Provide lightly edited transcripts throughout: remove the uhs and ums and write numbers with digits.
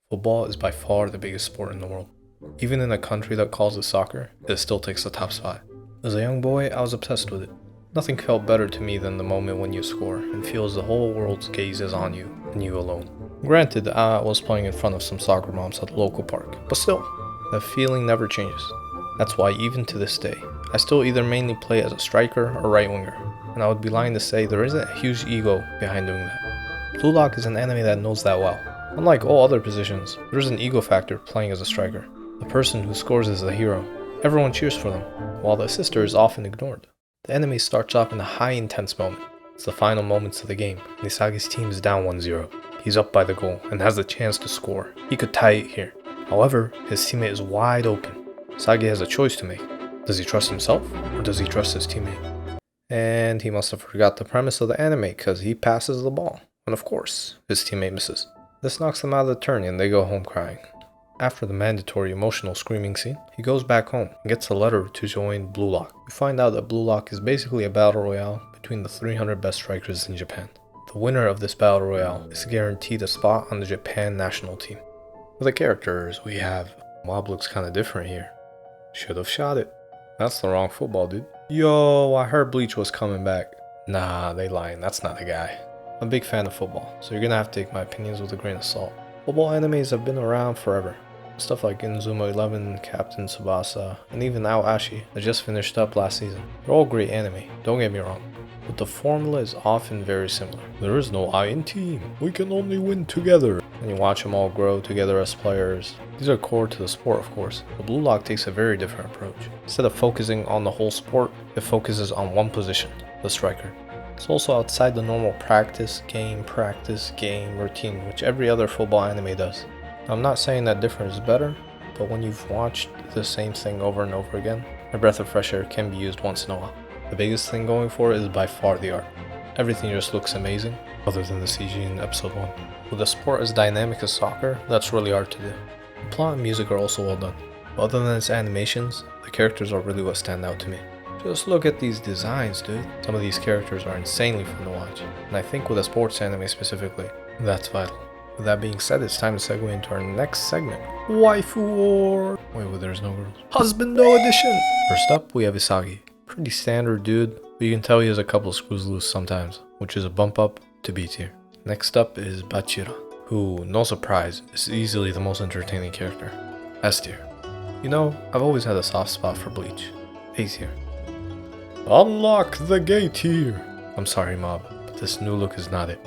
Football is by far the biggest sport in the world. Even in a country that calls it soccer, it still takes the top spot. As a young boy, I was obsessed with it. Nothing felt better to me than the moment when you score and feels the whole world's gaze is on you and you alone. Granted, I was playing in front of some soccer moms at the local park, but still, that feeling never changes. That's why even to this day, I still either mainly play as a striker or right winger, and I would be lying to say there isn't a huge ego behind doing that. Blue Lock is an anime that knows that well. Unlike all other positions, there is an ego factor playing as a striker. The person who scores is the hero. Everyone cheers for them, while the assister is often ignored. The anime starts off in a high intense moment. It's the final moments of the game, and Isagi's team is down 1-0. He's up by the goal and has the chance to score. He could tie it here. However, his teammate is wide open. Isagi has a choice to make. Does he trust himself, or does he trust his teammate? And he must have forgot the premise of the anime, because he passes the ball. And of course, his teammate misses. This knocks them out of the tourney and they go home crying. After the mandatory emotional screaming scene, he goes back home and gets a letter to join Blue Lock. We find out that Blue Lock is basically a battle royale between the 300 best strikers in Japan. The winner of this battle royale is guaranteed a spot on the Japan national team. For the characters, we have Mob looks kinda different here. Should've shot it. That's the wrong football, dude. Yo, I heard Bleach was coming back. Nah, they lying, that's not the guy. I'm a big fan of football, so you're gonna have to take my opinions with a grain of salt. Football animes have been around forever. Stuff like Inazuma 11, Captain Tsubasa, and even Aoashi that just finished up last season. They're all great anime, don't get me wrong. But the formula is often very similar. There is no I in team, we can only win together. And you watch them all grow together as players. These are core to the sport, of course, but Blue Lock takes a very different approach. Instead of focusing on the whole sport, it focuses on one position, the striker. It's also outside the normal practice, game, routine, which every other football anime does. Now, I'm not saying that different is better, but when you've watched the same thing over and over again, a breath of fresh air can be used once in a while. The biggest thing going for it is by far the art. Everything just looks amazing, other than the CG in episode 1. With a sport as dynamic as soccer, that's really hard to do. The plot and music are also well done, but other than its animations, the characters are really what stand out to me. Just look at these designs, dude. Some of these characters are insanely fun to watch, and I think with a sports anime specifically, that's vital. With that being said, it's time to segue into our next segment, Waifu WARS. Wait, there's no girls. Husbando edition! First up, we have Isagi. Pretty standard dude, but you can tell he has a couple screws loose sometimes, which is a bump up to B tier. Next up is Bachira, who, no surprise, is easily the most entertaining character. S tier. You know, I've always had a soft spot for Bleach. A tier. Unlock the gay tier. I'm sorry, Mob, but this new look is not it.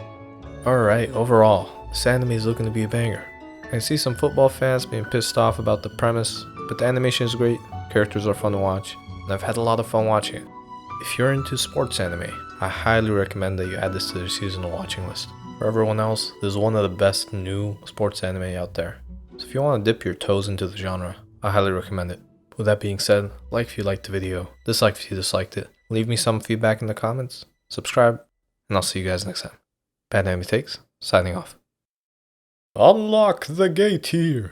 Alright, overall, this anime is looking to be a banger. I can see some football fans being pissed off about the premise, but the animation is great, characters are fun to watch, and I've had a lot of fun watching it. If you're into sports anime, I highly recommend that you add this to your seasonal watching list. For everyone else, this is one of the best new sports anime out there. So if you want to dip your toes into the genre, I highly recommend it. With that being said, like if you liked the video, dislike if you disliked it, leave me some feedback in the comments, subscribe, and I'll see you guys next time. Bad Anime Takes, signing off. Unlock the gay tier.